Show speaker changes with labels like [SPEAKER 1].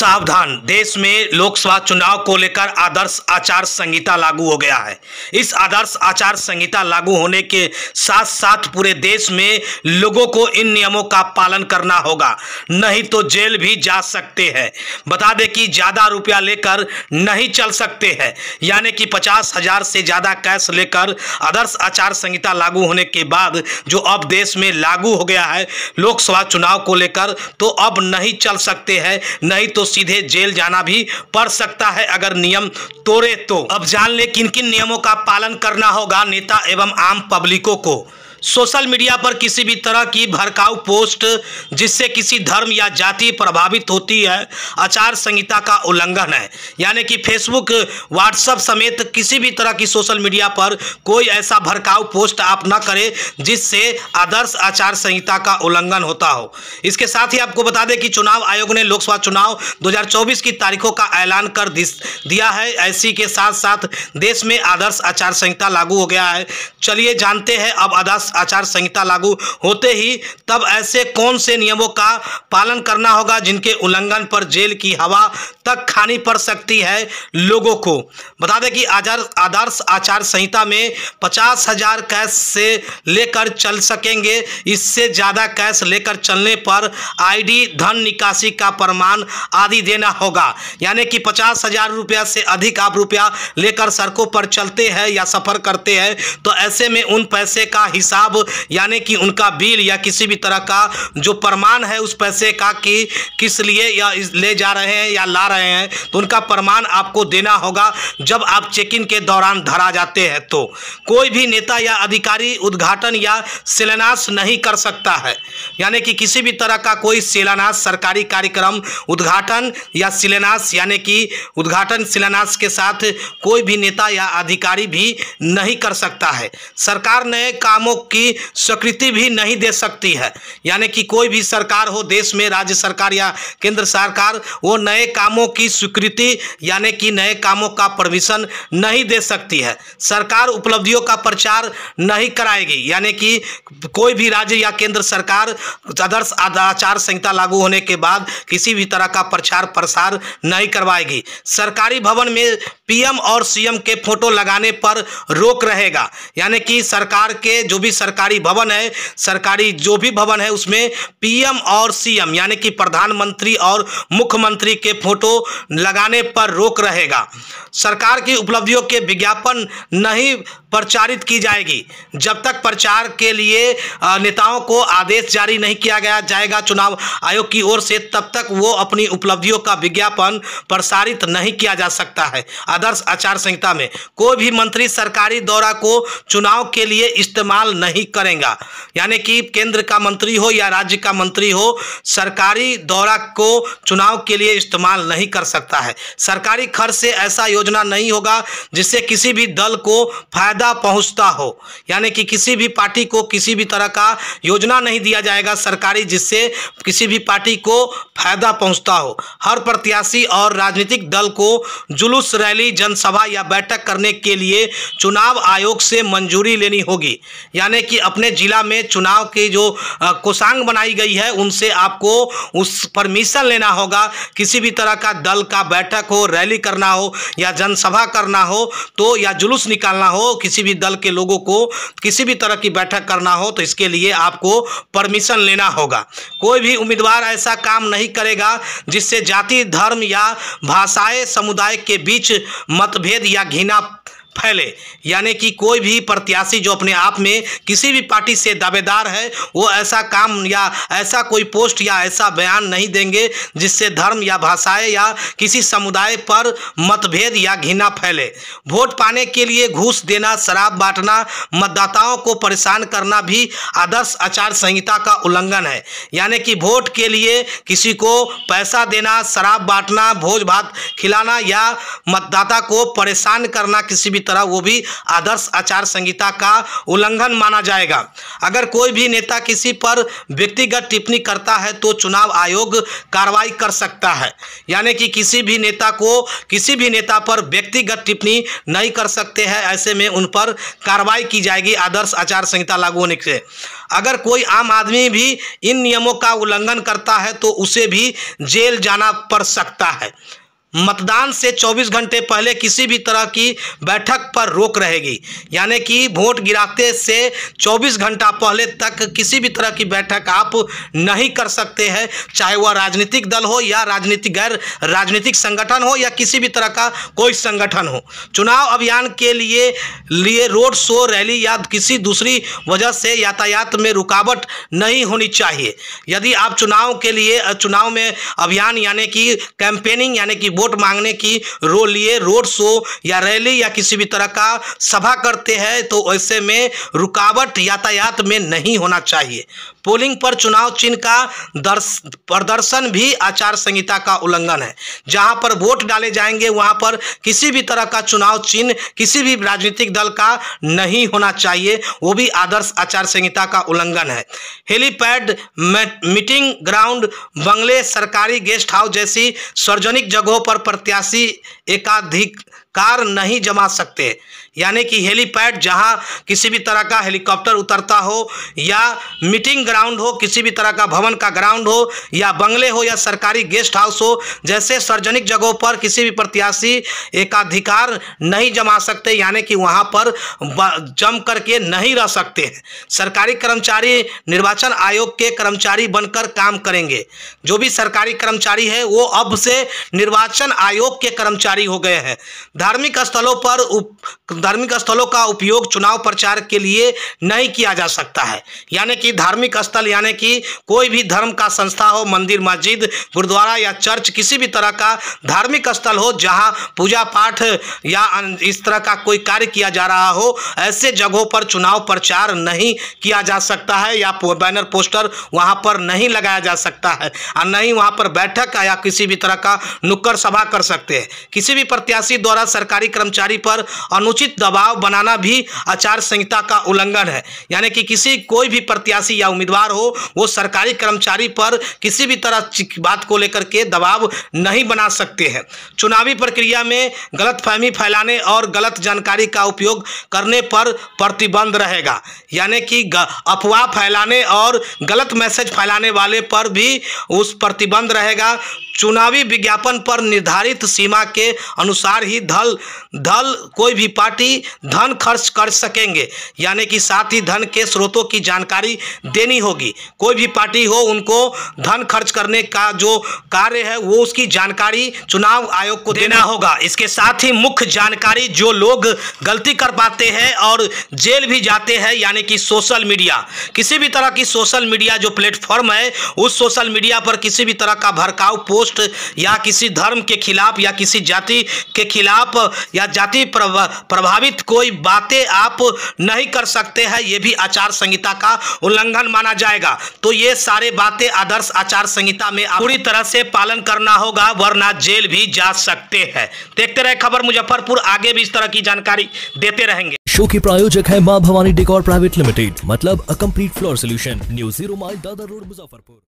[SPEAKER 1] सावधान, देश में लोकसभा चुनाव को लेकर आदर्श आचार संहिता लागू हो गया है। इस आदर्श आचार संहिता लागू होने के साथ साथ पूरे देश में लोगों को इन नियमों का पालन करना होगा, नहीं तो जेल भी जा सकते हैं। बता दें कि ज़्यादा रुपया लेकर नहीं चल सकते हैं, यानी कि 50,000 से ज़्यादा कैश लेकर आदर्श आचार संहिता लागू होने के बाद जो अब देश में लागू हो गया है लोकसभा चुनाव को लेकर, तो अब नहीं चल सकते हैं, नहीं तो सीधे जेल जाना भी पड़ सकता है अगर नियम तोड़े तो। अब जान ले किन किन नियमों का पालन करना होगा नेता एवं आम पब्लिकों को। सोशल मीडिया पर किसी भी तरह की भड़काऊ पोस्ट जिससे किसी धर्म या जाति प्रभावित होती है, आचार संहिता का उल्लंघन है। यानी कि फेसबुक, व्हाट्सएप समेत किसी भी तरह की सोशल मीडिया पर कोई ऐसा भड़काऊ पोस्ट आप ना करें जिससे आदर्श आचार संहिता का उल्लंघन होता हो। इसके साथ ही आपको बता दें कि चुनाव आयोग ने लोकसभा चुनाव 2024 की तारीखों का ऐलान कर दिया है। ऐसी के साथ साथ देश में आदर्श आचार संहिता लागू हो गया है। चलिए जानते हैं अब आदर्श आचार संहिता लागू होते ही तब ऐसे कौन से नियमों का पालन करना होगा जिनके उल्लंघन पर जेल की हवा तक खानी पड़ सकती है लोगों को। बता दें कि आदर्श आचार संहिता में 50,000 कैश से लेकर चल सकेंगे। इससे ज़्यादा कैश लेकर चलने पर आईडी, धन निकासी का प्रमाण आदि देना होगा। यानी कि 50,000 रुपया से अधिक आप रुपया लेकर सड़कों पर चलते हैं या सफ़र करते हैं तो ऐसे में उन पैसे का हिसाब यानी कि उनका बिल या किसी भी तरह का जो प्रमाण है उस पैसे का कि किस लिए या ले जा रहे हैं या ला रहे हैं, तो उनका प्रमाण आपको देना होगा जब आप चेक इन के दौरान धरा जाते हैं। तो कोई भी नेता या अधिकारी उद्घाटन या शिलान्यास नहीं कर सकता है। यानी कि किसी भी तरह का कोई शिलान्यास, सरकारी कार्यक्रम उद्घाटन या शिलान्यास, यानी कि उद्घाटन शिलान्यास के साथ कोई भी नेता या अधिकारी भी नहीं कर सकता है। सरकार नए कामों की स्वीकृति भी नहीं दे सकती है। यानी कि कोई भी सरकार हो देश में, राज्य सरकार या केंद्र सरकार, वो नए कामों की स्वीकृति यानी कि नए कामों का परमिशन नहीं दे सकती है। सरकार उपलब्धियों का प्रचार नहीं कराएगी। यानी कि कोई भी राज्य या केंद्र सरकार आदर्श आचार संहिता लागू होने के बाद किसी भी तरह का प्रचार प्रसार नहीं करवाएगी। सरकारी भवन में पीएम और सीएम के फोटो लगाने पर रोक रहेगा। यानी कि सरकार के जो भी सरकारी भवन है, सरकारी जो भी भवन है उसमें पीएम और सीएम यानी कि प्रधानमंत्री और मुख्यमंत्री के फोटो लगाने पर रोक रहेगा। सरकार की उपलब्धियों के विज्ञापन नहीं प्रचारित की जाएगी जब तक प्रचार के लिए नेताओं को आदेश जारी नहीं किया जाएगा चुनाव आयोग की ओर से, तब तक वो अपनी उपलब्धियों का विज्ञापन प्रसारित नहीं किया जा सकता है। आदर्श आचार संहिता में कोई भी मंत्री सरकारी दौरा को चुनाव के लिए इस्तेमाल नहीं करेगा। यानी कि केंद्र का मंत्री हो या राज्य का मंत्री हो, सरकारी दौरा को चुनाव के लिए इस्तेमाल नहीं कर सकता है। सरकारी खर्च से ऐसा योजना नहीं होगा जिससे किसी भी दल को फायदा पहुंचता हो। यानी कि किसी भी पार्टी को किसी भी तरह का योजना नहीं दिया जाएगा सरकारी जिससे किसी भी पार्टी को फायदा पहुंचता हो। हर प्रत्याशी और राजनीतिक दल को जुलूस, रैली, जनसभा या बैठक करने के लिए चुनाव आयोग से मंजूरी लेनी होगी। यानी कि अपने जिला में चुनाव की जो कोषांग बनाई गई है उनसे आपको उस परमिशन लेना होगा। किसी भी तरह का दल का बैठक हो, रैली करना हो या जनसभा करना हो तो या जुलूस निकालना हो, किसी भी दल के लोगों को किसी भी तरह की बैठक करना हो तो इसके लिए आपको परमिशन लेना होगा। कोई भी उम्मीदवार ऐसा काम नहीं करेगा जिससे जाति, धर्म या भाषाई समुदाय के बीच मतभेद या घृणा फैले। यानी कि कोई भी प्रत्याशी जो अपने आप में किसी भी पार्टी से दावेदार है वो ऐसा काम या ऐसा कोई पोस्ट या ऐसा बयान नहीं देंगे जिससे धर्म या भाषाएं या किसी समुदाय पर मतभेद या घृणा फैले। वोट पाने के लिए घूस देना, शराब बांटना, मतदाताओं को परेशान करना भी आदर्श आचार संहिता का उल्लंघन है। यानी कि वोट के लिए किसी को पैसा देना, शराब बांटना, भोज भात खिलाना या मतदाता को परेशान करना किसी भी तरह वो भी आदर्श आचार संहिता का उल्लंघन माना जाएगा। अगर कोई भी नेता किसी पर व्यक्तिगत टिप्पणी करता है तो चुनाव आयोग कार्रवाई कर सकता है, यानी कि किसी भी नेता पर व्यक्तिगत टिप्पणी नहीं कर सकते हैं, ऐसे में उन पर कार्रवाई की जाएगी आदर्श आचार संहिता लागू होने से। अगर कोई आम आदमी भी इन नियमों का उल्लंघन करता है तो उसे भी जेल जाना पड़ सकता है। मतदान से 24 घंटे पहले किसी भी तरह की बैठक पर रोक रहेगी, यानी कि वोट गिराते से 24 घंटा पहले तक किसी भी तरह की बैठक आप नहीं कर सकते हैं, चाहे वह राजनीतिक दल हो या गैर राजनीतिक संगठन हो या किसी भी तरह का कोई संगठन हो। चुनाव अभियान के लिए रोड शो, रैली या किसी दूसरी वजह से यातायात में रुकावट नहीं होनी चाहिए। यदि आप चुनाव में अभियान यानी कि कैंपेनिंग यानी कि वोट मांगने की रोड शो या रैली या किसी भी तरह का सभा करते हैं तो ऐसे में रुकावट यातायात में नहीं होना चाहिए। पोलिंग पर चुनाव चिन्ह का प्रदर्शन भी आचार संहिता का उल्लंघन है। जहां पर वोट डाले जाएंगे वहां पर किसी भी तरह का चुनाव चिन्ह किसी भी राजनीतिक दल का नहीं होना चाहिए, वो भी आदर्श आचार संहिता का उल्लंघन है। हेलीपैड, मीटिंग ग्राउंड, बंगले, सरकारी गेस्ट हाउस जैसी सार्वजनिक जगहों पर प्रत्याशी एकाधिकार नहीं जमा सकते, यानी कि हेलीपैड जहां किसी भी तरह का हेलीकॉप्टर उतरता हो या मीटिंग ग्राउंड हो, किसी भी तरह का भवन का ग्राउंड हो या बंगले हो या सरकारी गेस्ट हाउस हो, जैसे सार्वजनिक जगहों पर किसी भी प्रत्याशी एकाधिकार नहीं जमा सकते, यानी कि वहां पर जम करके नहीं रह सकते हैं। सरकारी कर्मचारी निर्वाचन आयोग के कर्मचारी बनकर काम करेंगे। जो भी सरकारी कर्मचारी है वो अब से निर्वाचन आयोग के कर्मचारी हो गए हैं। धार्मिक स्थलों का उपयोग चुनाव प्रचार के लिए नहीं किया जा सकता है, यानी कि धार्मिक स्थल यानी कि कोई भी धर्म का संस्था हो, मंदिर, मस्जिद, गुरुद्वारा या चर्च, किसी भी तरह का धार्मिक स्थल हो जहां पूजा पाठ या इस तरह का कोई कार्य किया जा रहा हो, ऐसे जगहों पर चुनाव प्रचार नहीं किया जा सकता है या बैनर पोस्टर वहां पर नहीं लगाया जा सकता है और नहीं वहां पर बैठक या किसी भी तरह का नुक्कड़ सभा कर सकते हैं। किसी भी प्रत्याशी द्वारा सरकारी कर्मचारी पर अनुचित दबाव बनाना भी आचार संहिता का उल्लंघन है, यानी कि कोई भी प्रत्याशी या उम्मीदवार हो वो सरकारी कर्मचारी पर किसी भी तरह बात को लेकर के दबाव नहीं बना सकते हैं। चुनावी प्रक्रिया में गलतफहमी फैलाने और गलत जानकारी का उपयोग करने पर प्रतिबंध रहेगा, यानी कि अफवाह फैलाने और गलत मैसेज फैलाने वाले पर भी उस प्रतिबंध रहेगा। चुनावी विज्ञापन पर निर्धारित सीमा के अनुसार ही कोई भी पार्टी धन खर्च कर सकेंगे, यानी कि साथ ही धन के स्रोतों की जानकारी देनी होगी। कोई भी पार्टी हो उनको धन खर्च करने का जो कार्य है वो उसकी जानकारी चुनाव आयोग को देना होगा। इसके साथ ही मुख्य जानकारी जो लोग गलती कर पाते हैं और जेल भी जाते हैं, यानी कि सोशल मीडिया, किसी भी तरह की सोशल मीडिया जो प्लेटफॉर्म है उस सोशल मीडिया पर किसी भी तरह का भड़काऊ पोस्ट या किसी धर्म के खिलाफ या किसी जाति के खिलाफ या जाति प्रभावित कोई बातें आप नहीं कर सकते हैं, ये भी आचार संहिता का उल्लंघन माना जाएगा। तो ये सारे बातें आदर्श आचार संहिता में पूरी तरह से पालन करना होगा, वरना जेल भी जा सकते हैं। देखते रहे खबर मुजफ्फरपुर, आगे भी इस तरह की जानकारी देते रहेंगे।
[SPEAKER 2] शो की प्रायोजक है मां भवानी डेकोर प्राइवेट लिमिटेड, मतलब a complete floor solution, new 0 mile Dadar road, Muzaffarpur.